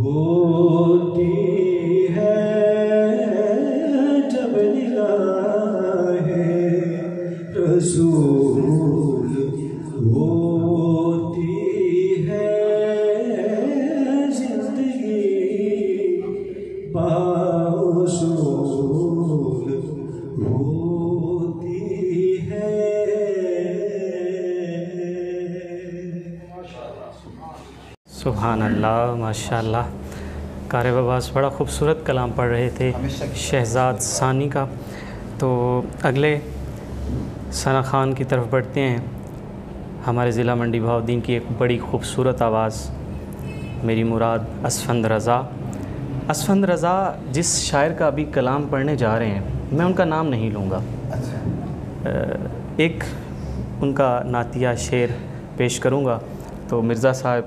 [SPEAKER 4] होती है जब निगाहे रसूल होती है जिंदगी बाउसूल होती है।
[SPEAKER 2] सुभान अल्लाह माशाअल्लाह। कारी अब्बास बड़ा ख़ूबसूरत कलाम पढ़ रहे थे शहजाद सानी का। तो अगले सना खान की तरफ बढ़ते हैं। हमारे ज़िला मंडी बहाउद्दीन की एक बड़ी ख़ूबसूरत आवाज़ मेरी मुराद असफंद रज़ा। असफंद रज़ा जिस शायर का अभी कलाम पढ़ने जा रहे हैं, मैं उनका नाम नहीं लूँगा। एक उनका नातिया शेर पेश करूँगा तो मिर्ज़ा साहब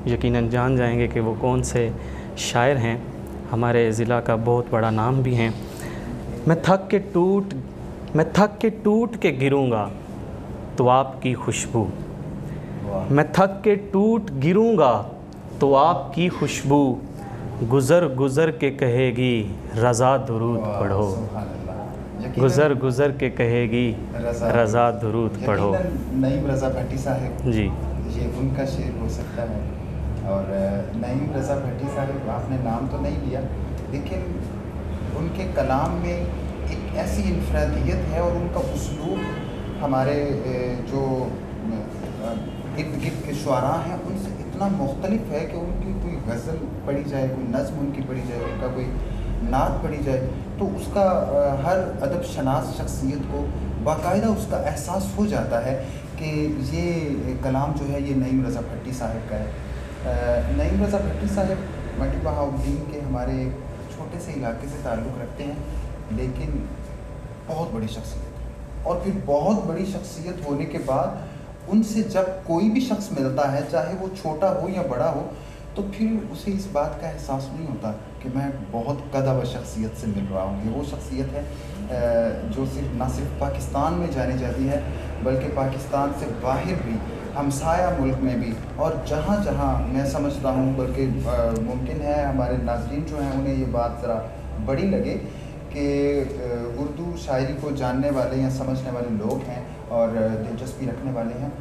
[SPEAKER 2] यकीनन जान जाएंगे कि वो कौन से शायर हैं। हमारे ज़िला का बहुत बड़ा नाम भी हैं। मैं थक के टूट के गिरूँगा तो आपकी खुशबू, मैं थक के टूट गिरूँगा तो आपकी खुशबू, गुज़र गुज़र के कहेगी रज़ा दुरूद पढ़ो, गुज़र गुज़र के कहेगी रज़ा दुरूद पढ़ो।
[SPEAKER 1] नईम रज़ा भट्टी साहब
[SPEAKER 2] जी,
[SPEAKER 1] ये उनका शेर हो सकता है। और नईम रज़ा भट्टी साहब आपने नाम तो नहीं लिया, लेकिन उनके कलाम में एक ऐसी इनफरादियत है और उनका उसलूब हमारे जो इर्द गिर्द के शुआरा हैं उनसे इतना मुख्तलिफ है कि उनकी कोई गज़ल पढ़ी जाए, कोई नज़्म उनकी पढ़ी जाए, उनका कोई नात पढ़ी जाए तो उसका हर अदब शनास शख्सियत को बाकायदा उसका एहसास हो जाता है कि ये कलाम जो है ये नईम रज़ा भट्टी साहब का है। नईम रज़ा भट्टी साहब मंडी बहाउद्दीन के हमारे छोटे से इलाके से ताल्लुक़ रखते हैं, लेकिन बहुत बड़ी शख्सियत है। और फिर बहुत बड़ी शख्सियत होने के बाद उनसे जब कोई भी शख्स मिलता है, चाहे वो छोटा हो या बड़ा हो, तो फिर उसे इस बात का एहसास नहीं होता कि मैं बहुत कदब शख्सियत से मिल रहा हूँ। ये वो शख्सियत है जो ना सिर्फ पाकिस्तान में जानी जाती है बल्कि पाकिस्तान से बाहर भी, हमसाया मुल्क में भी, और जहाँ जहाँ मैं समझता हूँ, बल्कि मुमकिन है हमारे नाज़रीन जो हैं उन्हें ये बात ज़रा बड़ी लगे कि उर्दू शायरी को जानने वाले या समझने वाले लोग हैं और दिलचस्पी रखने वाले हैं,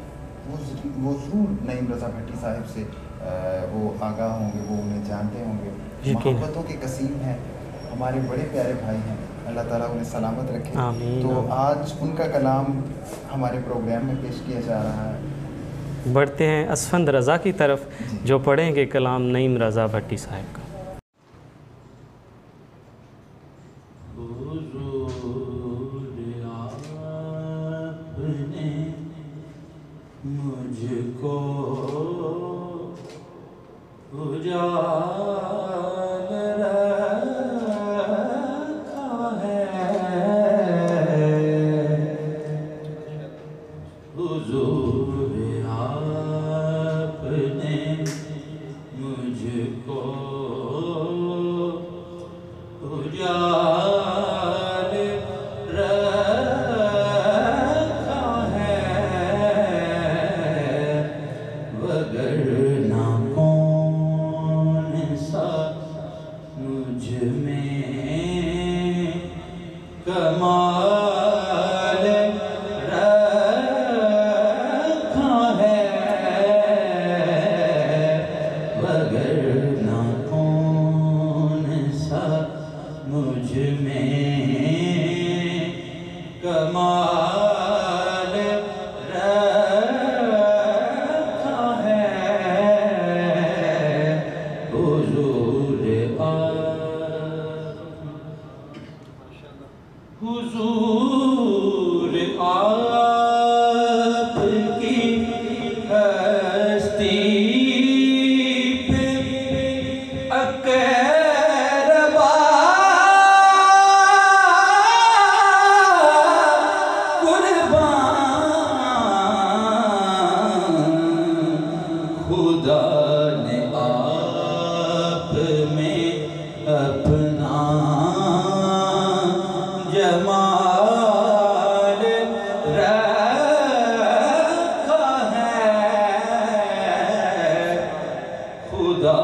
[SPEAKER 1] वो ज़रूर नईम रज़ा भट्टी साहब से वो आगाह होंगे, वो उन्हें जानते होंगे। मोहब्बतों के कसीम हैं, हमारे बड़े प्यारे भाई हैं, अल्लाह ताला उन्हें सलामत रखे। तो आज उनका कलाम हमारे प्रोग्राम में पेश किया जा रहा है।
[SPEAKER 2] बढ़ते हैं असफंद रज़ा की तरफ जो पढ़ेंगे कलाम नईम रज़ा भट्टी साहब का।
[SPEAKER 5] कमाल रखा है, वगरना कौन सा मुझ में कमाल रखा है, हुजूर हुजूर आपकी हस्ती पे अकरबा कुर्बान, खुदा ने आप में अपना जमाल रखा है, खुदा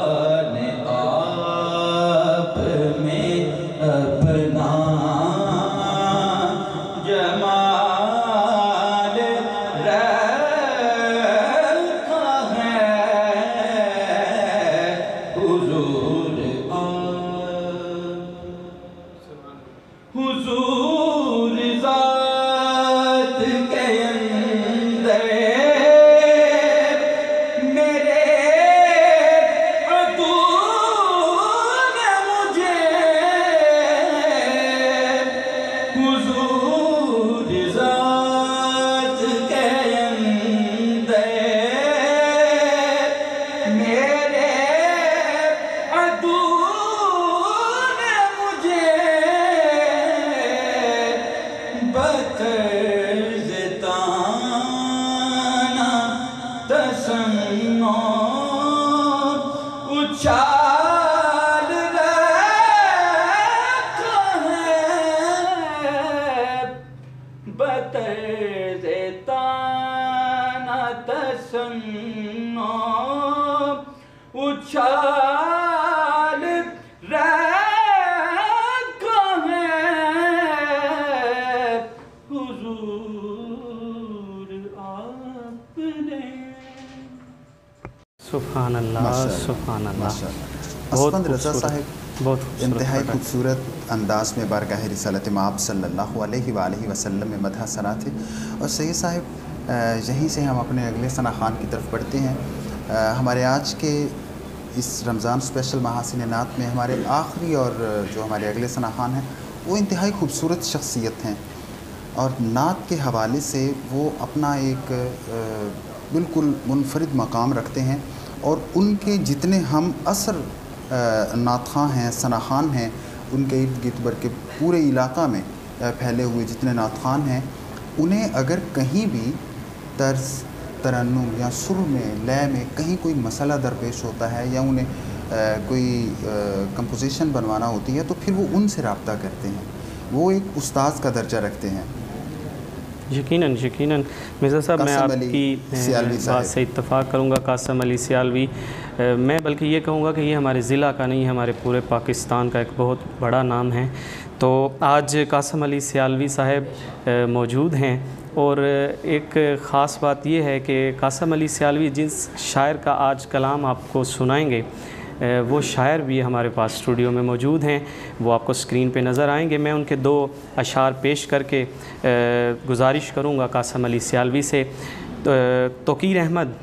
[SPEAKER 5] ने आप में अपना जमाल रखा है, हुजूर हुजूर ज़ात के अंदर मेरे अदू ने मुझे, हुजूर ज़ात के अंदर मेरे अदू ने मुझे बतर्ज़ ताना तसन्नो उछाल रखा है, बतर्ज़ ताना तसन्नो उछाल रखा है, हुजूर आपने।
[SPEAKER 2] सुभान अल्लाह, सुभान अल्लाह।
[SPEAKER 1] असफंद रज़ा साहब
[SPEAKER 2] बहुत
[SPEAKER 1] इंतहाई खूबसूरत अंदाज में बारगाह रिसालत माब सल्लल्लाहु अलैहि वसल्लम में मदह सना थे। और सैयद साहब यहीं से हम अपने अगले सना खान की तरफ बढ़ते हैं। हमारे आज के इस रमज़ान स्पेशल महासिन नात में हमारे आखिरी और जो हमारे अगले सना खान हैं वो इंतहाई खूबसूरत शख्सियत हैं और नात के हवाले से वो अपना एक बिल्कुल मुनफरिद मकाम रखते हैं और उनके जितने हम असर नात खां हैं, सना खान हैं, उनके इर्द गिर्द बल्कि पूरे इलाक़ा में फैले हुए जितने नात खान हैं, उन्हें अगर कहीं भी तर्ज तरन्नुम या सुर में लय में कहीं कोई मसला दरपेश होता है या उन्हें कोई कंपोजिशन बनवाना होती है तो फिर वो उनसे रब्ता करते हैं, वो एक उस्ताद का दर्जा रखते हैं।
[SPEAKER 2] यकीनन यकीनन मिर्ज़ा साहब, मैं आपकी बात से इत्तफ़ाक़ करूँगा। कासम अली सियालवी, मैं बल्कि ये कहूँगा कि ये हमारे ज़िला का नहीं, हमारे पूरे पाकिस्तान का एक बहुत बड़ा नाम है। तो आज कासम अली सियालवी साहब मौजूद हैं और एक ख़ास बात यह है कि कासम अली सियालवी जिस शायर का आज कलाम आपको सुनाएंगे वो शायर भी हमारे पास स्टूडियो में मौजूद हैं, वो आपको स्क्रीन पे नज़र आएंगे। मैं उनके दो अशार पेश करके गुजारिश करूँगा कासम अली सियालवी से। तोकीर अहमद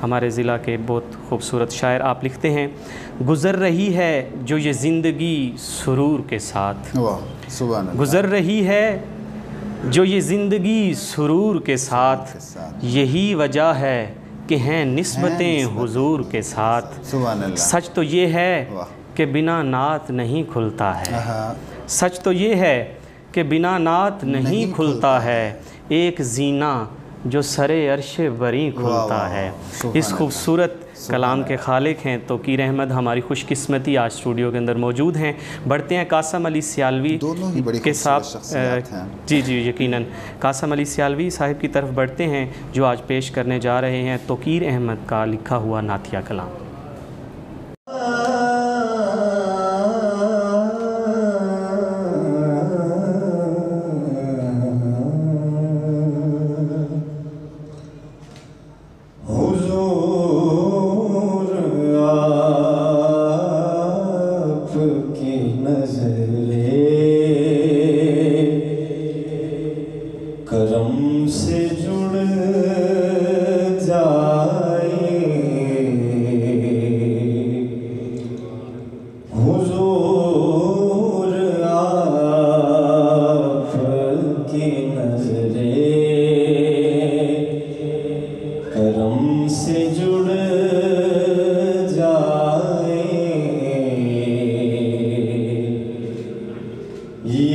[SPEAKER 2] हमारे ज़िला के बहुत खूबसूरत शायर, आप लिखते हैं, गुज़र रही है जो ये ज़िंदगी सुरूर के साथ, गुज़र रही है जो ये ज़िंदगी सुरूर के साथ, यही वजह है कि हैं निस्बतें हुजूर के साथ। सच तो ये है कि बिना नात नहीं खुलता है, सच तो ये है कि बिना नात नहीं खुलता है, एक जीना जो सरे अर्शे बरी खुलता है। इस खूबसूरत कलाम के खालिक हैं तोकीर अहमद, हमारी खुशकिस्मती आज स्टूडियो के अंदर मौजूद हैं। बढ़ते हैं कासम अली सियालवी के साथ, जी जी यकीनन कासम अली सियालवी साहिब की तरफ बढ़ते हैं जो आज पेश करने जा रहे हैं तोकीर अहमद का लिखा हुआ नातिया कलाम।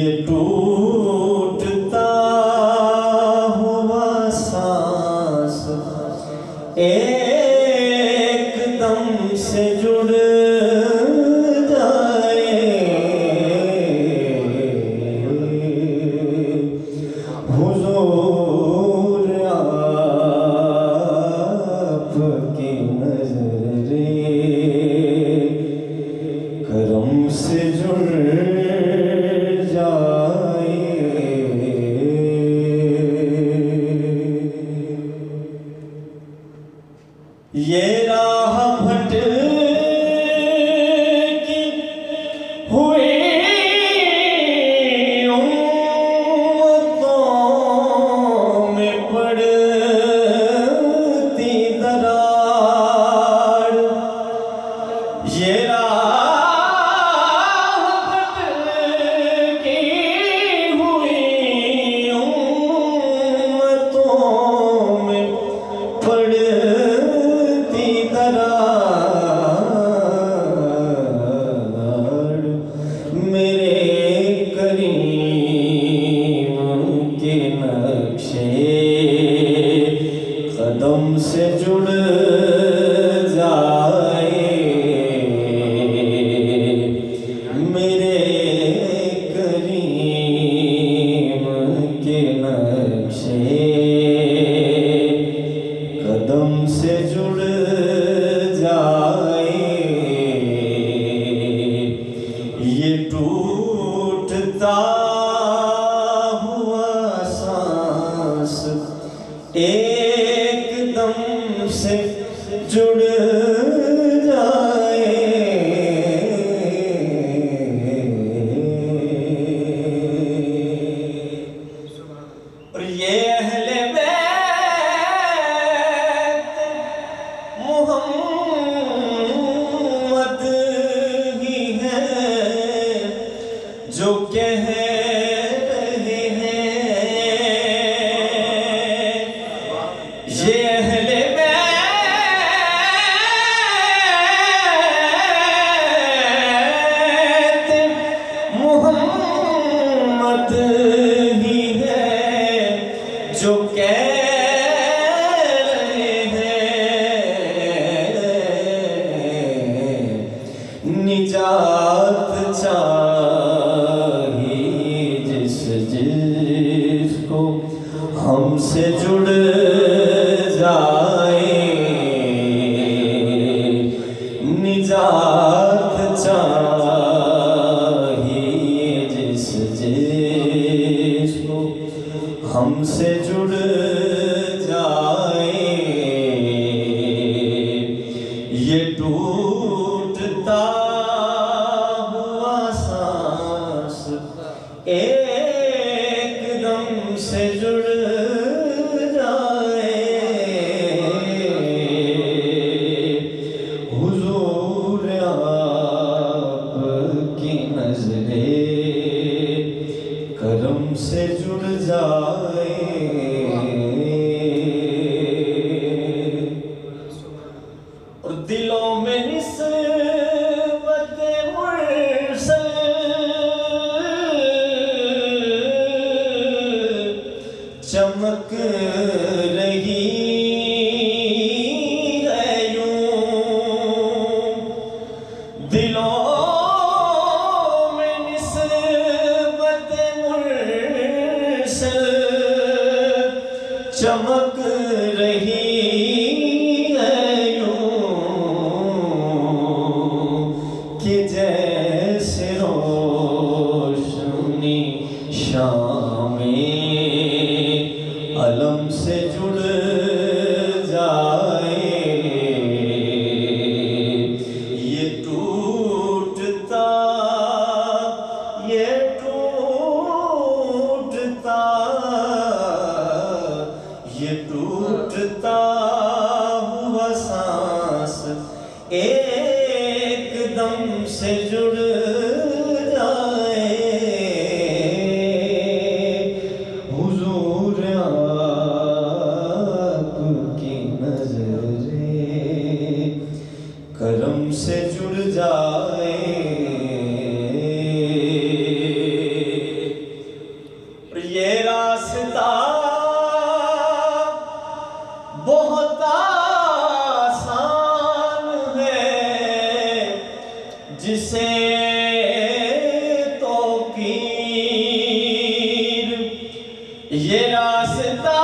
[SPEAKER 4] ये टूटता हुआ सांस एकदम से जुड़ जाए, हुजूर आपकी नज़रें करम से जुड़ जाए। ये राह भटकी हुई उम्मतों में पड़ती दरार, ये राह भटकी हुई उम्मतों में पड़ती दरार, मेरे करीम के नक्शे कदम से जुड़ जाए, मेरे करीम के नक्शे कदम से जुड़ जाए। ये टूटता हुआ सांस एकदम से जुड़ जाए, और ये अहले बैत मोहम्मद ही है जो कह रहे हैं, ये अहले बैत मोहम्मद ही है जो कह रहे हैं, निजात चाहिए जिसको हमसे जुड़ जाए, निजात चाहिए जिसको हमसे जुड़ जाए। ये टूटता हुआ सांस एकदम से जुड़ जाए, हुजूर आपकी नज़रें करम से जुड़ जाए। और दिलों में निस्बत मुरसल चमक रही है यूं, दिलों में निस्बत मुरसल चमक रही है यूं, कि जैसे रोशनी शाम अलम से जुड़ जाए। ये टूटता हुआ सांस एकदम से जुड़ जाए, हुजूर आप ये रास्ता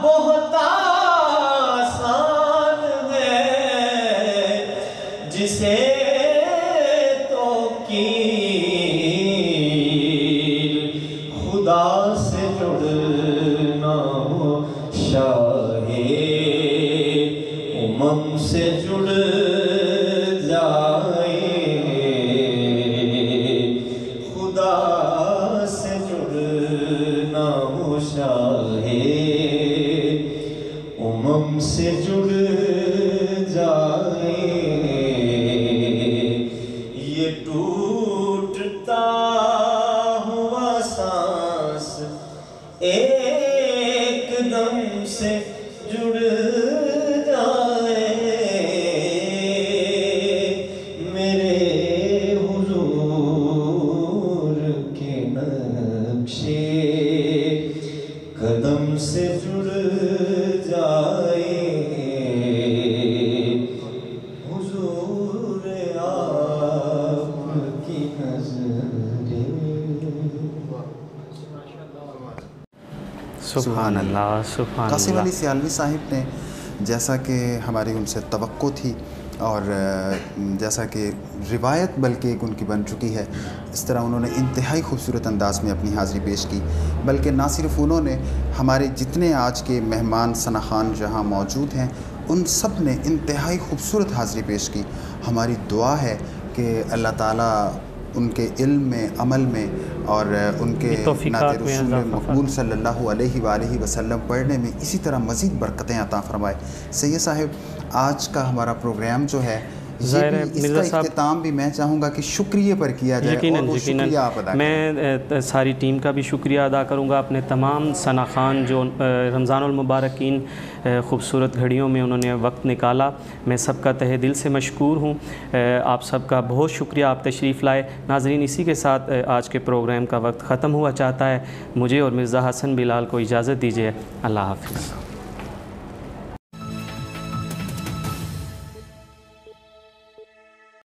[SPEAKER 4] बहुत आसान है, जिसे तो खुदा से जुड़ना हो, शाहे उमम से जुड़ जाए, खुदा से जुड़ना हो, शाहे उमम से जुड़ जाए। ये टूटता हुआ सांस एकदम से जुड़ जाए, मेरे हुजूर के नक्शे कदम से जुड़ जाए, हुजूर आपकी नज़रें।
[SPEAKER 2] सुभान अल्लाह, सुभान
[SPEAKER 1] कासिम
[SPEAKER 2] अल्लाह।
[SPEAKER 1] अली सियालवी साहिब ने, जैसा कि हमारी उनसे तवक्को थी और जैसा कि रिवायत बल्कि एक उनकी बन चुकी है, इस तरह उन्होंने इंतहाई खूबसूरत अंदाज़ में अपनी हाज़िरी पेश की। बल्कि ना सिर्फ उन्होंने, हमारे जितने आज के मेहमान सनाखान जहाँ मौजूद हैं, उन सब ने इंतहाई खूबसूरत हाज़िरी पेश की। हमारी दुआ है कि अल्लाह ताला उनके इल्म में, अमल में और उनके नाते रसूल मकबूल सल्लल्लाहु अलैहि वसल्लम पढ़ने में इसी तरह मज़ीद बरकतें अता फरमाए। सैयद साहिब, आज का हमारा प्रोग्राम जो है,
[SPEAKER 2] ज़ाहिर है
[SPEAKER 1] इसका इख्तिताम भी मैं चाहूँगा कि शुक्रिया पर किया जाए।
[SPEAKER 2] यकीनन,
[SPEAKER 1] और
[SPEAKER 2] यकीनन
[SPEAKER 1] आप अदा
[SPEAKER 2] मैं सारी टीम का भी शुक्रिया अदा करूँगा, अपने तमाम सनाखान जो रमज़ानुल मुबारकीन ख़ूबसूरत घड़ियों में उन्होंने वक्त निकाला, मैं सबका तहे दिल से मशकूर हूँ। आप सबका बहुत शुक्रिया, आप तशरीफ़ लाए। नाज़रीन, इसी के साथ आज के प्रोग्राम का वक्त ख़त्म हुआ चाहता है। मुझे और मिर्ज़ा हसन बिलाल को इजाज़त दीजिए। अल्लाह हाफ़िज़।